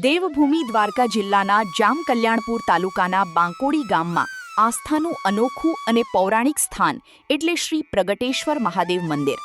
દેવભૂમિ દ્વારકા જિલ્લાના જામકલ્યાણપુર તાલુકાના બાંકોડી ગામમાં આસ્થાનું અનોખું અને પૌરાણિક સ્થાન એટલે શ્રી પ્રગટેશ્વર મહાદેવ મંદિર.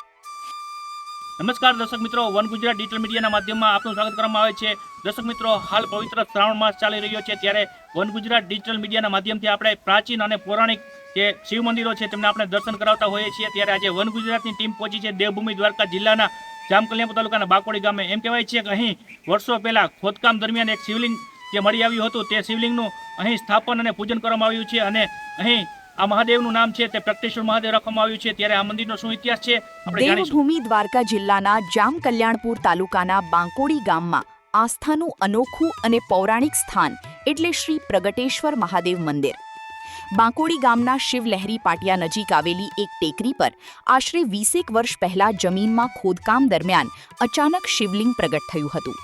નમસ્કાર દર્શક મિત્રો, વન ગુજરાત ડિજિટલ મીડિયાના માધ્યમમાં આપનું સ્વાગત કરવામાં આવે છે. દર્શક મિત્રો, હાલ પવિત્ર શ્રાવણ માસ ચાલી રહ્યો છે, ત્યારે વન ગુજરાત ડિજિટલ મીડિયાના માધ્યમથી આપણે પ્રાચીન અને પૌરાણિક જે શિવ મંદિરો છે તેમને આપણે દર્શન કરાવતા હોઈએ છીએ. ત્યારે આજે વન ગુજરાતની ટીમ પહોંચી છે દેવભૂમિ દ્વારકા જિલ્લાના જામકલ્યાણપુર તાલુકાના બાકોડી ગામે. એમ કહેવાય છે કે અહીં વર્ષો પહેલાં ખોદકામ દરમિયાન એક શિવલિંગ જે મળી આવ્યું હતું, તે શિવલિંગનું અહીં સ્થાપન અને પૂજન કરવામાં આવ્યું છે અને અહીં આ મહાદેવનું નામ છે તે પ્રગટેશ્વર મહાદેવ રાખવામાં આવ્યું છે. ત્યારે આ મંદિરનો શું ઇતિહાસ છે આપણે જાણીશું. દેવભૂમિ દ્વારકા જિલ્લાના જામકલ્યાણપુર તાલુકાના બાંકોડી ગામમાં આસ્થાનું અનોખું અને પૌરાણિક સ્થાન એટલે શ્રી પ્રગટેશ્વર મહાદેવ મંદિર. બાંકોડી ગામના શિવલહેરી પાટિયા નજીક આવેલી એક ટેકરી પર આશરે 20 વર્ષ પહેલા જમીનમાં ખોદકામ દરમિયાન અચાનક શિવલિંગ પ્રગટ થયું હતું.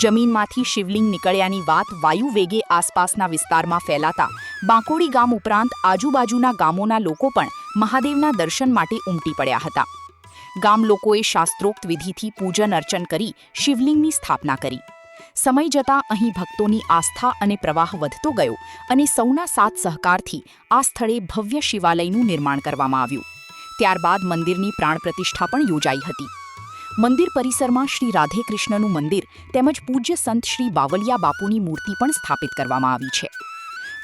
જમીનમાંથી શિવલિંગ નીકળ્યાની વાત વાયુ વેગે આસપાસના વિસ્તારમાં ફેલાતા બાંકોડી ગામ ઉપરાંત આજુબાજુના ગામોના લોકો પણ મહાદેવના દર્શન માટે ઉમટી પડ્યા હતા. ગામ લોકોએ શાસ્ત્રોક્ત વિધિથી પૂજન અર્ચન કરી શિવલિંગની સ્થાપના કરી. સમય જતાં અહીં ભક્તોની આસ્થા અને પ્રવાહ વધતો ગયો અને સૌના સાથ સહકારથી આ સ્થળે ભવ્ય શિવાલયનું નિર્માણ કરવામાં આવ્યું. ત્યારબાદ મંદિરની પ્રાણ પ્રતિષ્ઠા પણ યોજાઈ હતી. મંદિર પરિસરમાં શ્રી રાધે કૃષ્ણનું મંદિર તેમજ પૂજ્ય સંત શ્રી બાવલિયા બાપુની મૂર્તિ પણ સ્થાપિત કરવામાં આવી છે.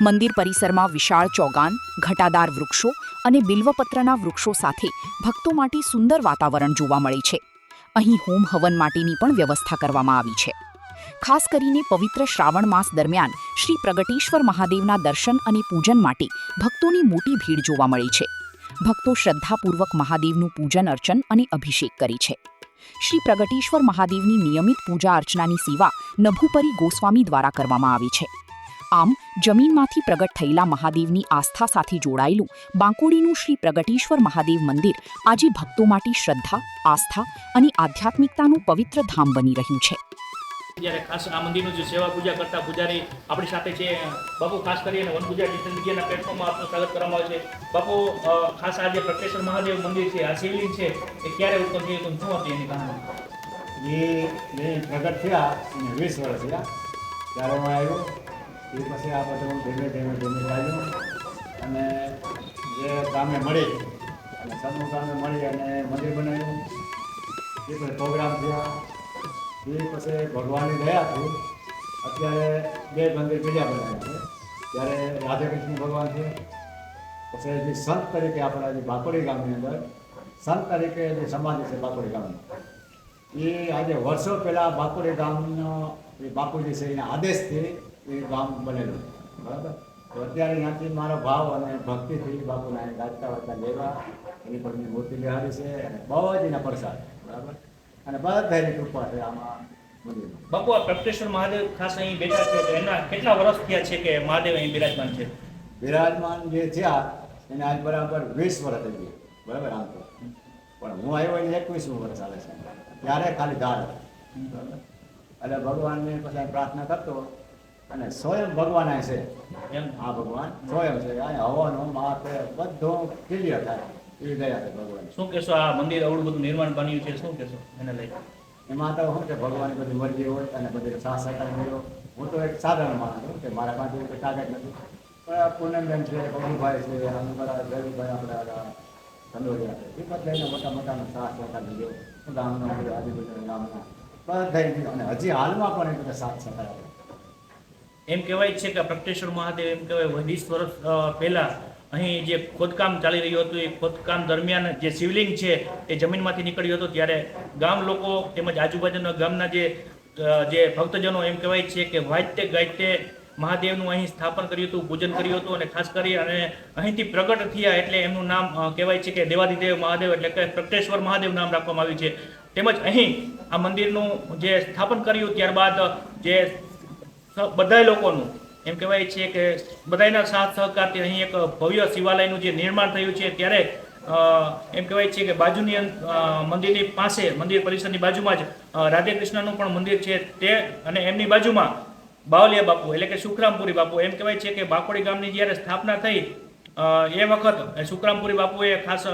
મંદિર પરિસરમાં વિશાળ ચોગાન, ઘટાદાર વૃક્ષો અને બિલ્વપત્રના વૃક્ષો સાથે ભક્તો માટે સુંદર વાતાવરણ જોવા મળે છે. અહીં હોમ હવન માટેની પણ વ્યવસ્થા કરવામાં આવી છે. ખાસ કરીને પવિત્ર શ્રાવણ માસ દરમિયાન શ્રી પ્રગટેશ્વર મહાદેવના દર્શન અને પૂજન માટે ભક્તોની મોટી ભીડ જોવા મળી છે. ભક્તો શ્રદ્ધાપૂર્વક મહાદેવનું પૂજન અર્ચન અને અભિષેક કરે છે. શ્રી પ્રગટેશ્વર મહાદેવની નિયમિત પૂજા અર્ચનાની સેવા નભુપરી ગોસ્વામી દ્વારા કરવામાં આવી છે. આમ જમીનમાંથી પ્રગટ થયેલા મહાદેવની આસ્થા સાથે જોડાયેલું બાંકોડીનું શ્રી પ્રગટેશ્વર મહાદેવ મંદિર આજે ભક્તો માટે શ્રદ્ધા, આસ્થા અને આધ્યાત્મિકતાનું પવિત્ર ધામ બની રહ્યું છે. જ્યારે ખાસ આ મંદિરનું જે સેવા પૂજા કરતા પૂજારી આપણી સાથે છે. બાપુ, ખાસ કરીને વન ગુજરાત ડિજિટલ મીડિયાના પ્લેટફોર્મમાં આપનું સ્વાગત કરવામાં આવે છે. બાપુ, ખાસ આ જે પ્રગટેશ્વર મહાદેવ મંદિર છે, આ શિવલિંગ છે, એ ક્યારે ઉત્પન્ન થયું હતું, શું હતી એની કહાની? એ પ્રગટ થયા અને 20 વર્ષ થયા ત્યારે હું આવ્યો. એ પછી આ બધું ધીમે આવ્યું અને જે ગામે મળી અને સમૂહ ગામે મળી અને મંદિર બનાવ્યું. એ પછી પ્રોગ્રામ થયા. એ પછી ભગવાનની દયાથી અત્યારે 2 મંદિર બીજા બનાવ્યા છે. ત્યારે રાધાકૃષ્ણ ભગવાન છે. પછી જે સંત તરીકે આપણા જે બાકોડી ગામની અંદર સંત તરીકે જે સમાધિ છે બાકોડી ગામની, એ આજે વર્ષો પહેલાં બાકોડી ગામનો એ બાપુજી છે એના આદેશથી એ ગામ બનેલું, બરાબર. તો અત્યારે ત્યાંથી મારો ભાવ અને ભક્તિથી બાપુના ગાજતા વાજતા લેવા એની પર મૂર્તિ લેવાની છે અને બહુ જ એના પ્રસાદ, બરાબર. અને બધાની કૃપા છે આમાં મંદિરમાં. બાપુ, આ પ્રગટેશ્વર મહાદેવ ખાસ અહીં બેઠા છે, તો એના કેટલા વર્ષ થયા છે કે મહાદેવ અહીં બિરાજમાન છે? બિરાજમાન જે થયા એને આજ બરાબર 20 વર્ષ થઈ ગયા, બરાબર. આમ તો પણ હું આવ્યો એને 21મું વર્ષ ચાલે છે. ત્યારે ખાલી દાળ, બરાબર. એટલે ભગવાનને પછી પ્રાર્થના કરતો અને સ્વયં ભગવાન આ છે એમ. આ ભગવાન સ્વયં છે. આ હવન માથે બધું ક્લિયર થાય એવી દયા છે ભગવાન. શું કહેશો, આ મંદિર અવળું બધું નિર્માણ બન્યું છે, શું કહેશો એને લઈ? એમાં તો શું છે, ભગવાનની બધી મરજી હોય અને બધી સાથ સહકાર મળ્યો. હું તો એક સાધારણ માણસ છું કે મારા પાસે કોઈ કાગળ નથી, પણ પૂનમબેન છે, પવનભાઈ છે, રવિભાઈ આપણે ધંધોરિયા છે, એ બધા એને મોટા મોટાનો સાથ સહકાર મળ્યો. ગામનો આજુબાજુના ગામના બધા અને હજી હાલમાં પણ એ બધા સાથ સહકાર આપે. એમ કહેવાય છે કે પ્રગટેશ્વર મહાદેવ એમ કહેવાય 20 વર્ષ પહેલાં અહીં જે ખોદકામ ચાલી રહ્યું હતું, એ ખોદકામ દરમિયાન જે શિવલિંગ છે એ જમીનમાંથી નીકળ્યું હતું. ત્યારે ગામ લોકો તેમજ આજુબાજુના ગામના જે ભક્તજનો એમ કહેવાય છે કે વાજતે ગાજતે મહાદેવનું અહીં સ્થાપન કર્યું હતું, પૂજન કર્યું હતું અને ખાસ કરી અને અહીંથી પ્રગટ થયા એટલે એમનું નામ કહેવાય છે કે દેવાધિદેવ મહાદેવ એટલે કે પ્રગટેશ્વર મહાદેવ નામ રાખવામાં આવ્યું છે. તેમજ અહીં આ મંદિરનું જે સ્થાપન કર્યું ત્યારબાદ જે બધા લોકોનું એમ કહેવાય છે કે બધાના સાથ સહકારથી અહીં એક ભવ્ય શિવાલયનું જે નિર્માણ થયું છે. ત્યારે એમ કહેવાય છે કે બાજુની મંદિરની પાસે, મંદિર પરિસરની બાજુમાં જ રાધે કૃષ્ણનું પણ મંદિર છે તે, અને એમની બાજુમાં બાવલિયા બાપુ એટલે કે સુખરામપુરી બાપુ. એમ કહેવાય છે કે બાકોડી ગામની જ્યારે સ્થાપના થઈ એ વખત સુખરામપુરી બાપુએ ખાસ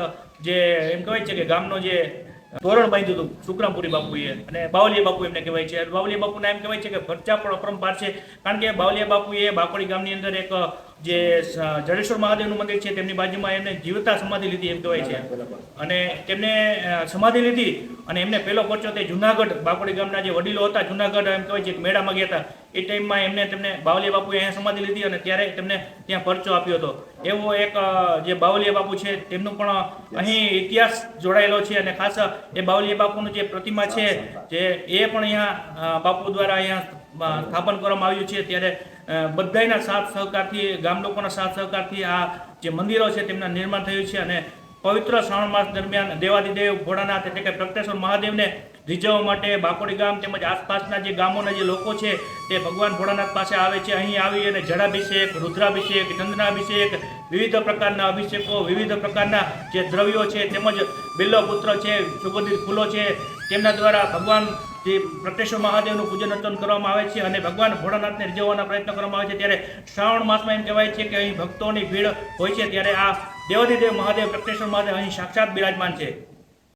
જે એમ કહેવાય છે કે ગામનો જે તોરણ બાંધ્યું હતું સુખરામપુરી બાપુએ, અને બાવલિયા બાપુ એમને કહેવાય છે. બાવલિયા બાપુના એમ કહેવાય છે કે ખર્ચા પણ અપરંપાર છે, કારણ કે બાવલિયા બાપુએ બાકોડી ગામની અંદર એક જે જડેશ્વર મહાદેવનું મંદિર છે તેમની બાજુમાં એમને જીવતા સમાધિ લીધી એમ કહેવાય છે, અને તેમને સમાધિ લીધી અને એમને પહેલો પરચો તે જુનાગઢ બાકોડી ગામના જે વડીલો હતા જુનાગઢ એમ કહેવાય છે કે મેળામાં ગયા હતા એ ટાઈમમાં તેમને બાવલિયા બાપુએ અહીંયા સમાધિ લીધી અને ત્યારે તેમને ત્યાં પરચો આપ્યો હતો. એવો એક જે બાવલિયા બાપુ છે તેમનું પણ અહીં ઇતિહાસ જોડાયેલો છે, અને ખાસ એ બાવલિયા બાપુનું જે પ્રતિમા છે જે એ પણ અહીંયા બાપુ દ્વારા અહીંયા સ્થાપન કરવામાં આવ્યું છે. ત્યારે બધાના સાથ સહકારથી, ગામ લોકોના સાથ સહકારથી આ જે મંદિરો છે તેમના નિર્માણ થયું છે, અને પવિત્ર શ્રાવણ માસ દરમિયાન દેવાદિદેવ ભોળાનાથ એટલે કે પ્રગટેશ્વર મહાદેવને રીઝવવા માટે બાકોડી ગામ તેમજ આસપાસના જે ગામોના જે લોકો છે તે ભગવાન ભોળાનાથ પાસે આવે છે. અહીં આવી અને જળાભિષેક, રુદ્રાભિષેક, ચંદનાભિષેક, વિવિધ પ્રકારના અભિષેકો, વિવિધ પ્રકારના જે દ્રવ્યો છે તેમજ બિલ્વપુત્ર છે, સુગંધિત ફૂલો છે તેમના દ્વારા ભગવાન જે પ્રગટેશ્વર મહાદેવનું પૂજન અર્ચન કરવામાં આવે છે, અને ભગવાન ભોળાનાથને રીઝવવાના પ્રયત્ન કરવામાં આવે છે. ત્યારે શ્રાવણ માસમાં એમ કહેવાય છે કે અહીં ભક્તોની ભીડ હોય છે, ત્યારે આ દેવાદિદેવ મહાદેવ પ્રગટેશ્વર મહાદેવ અહીં સાક્ષાત બિરાજમાન છે.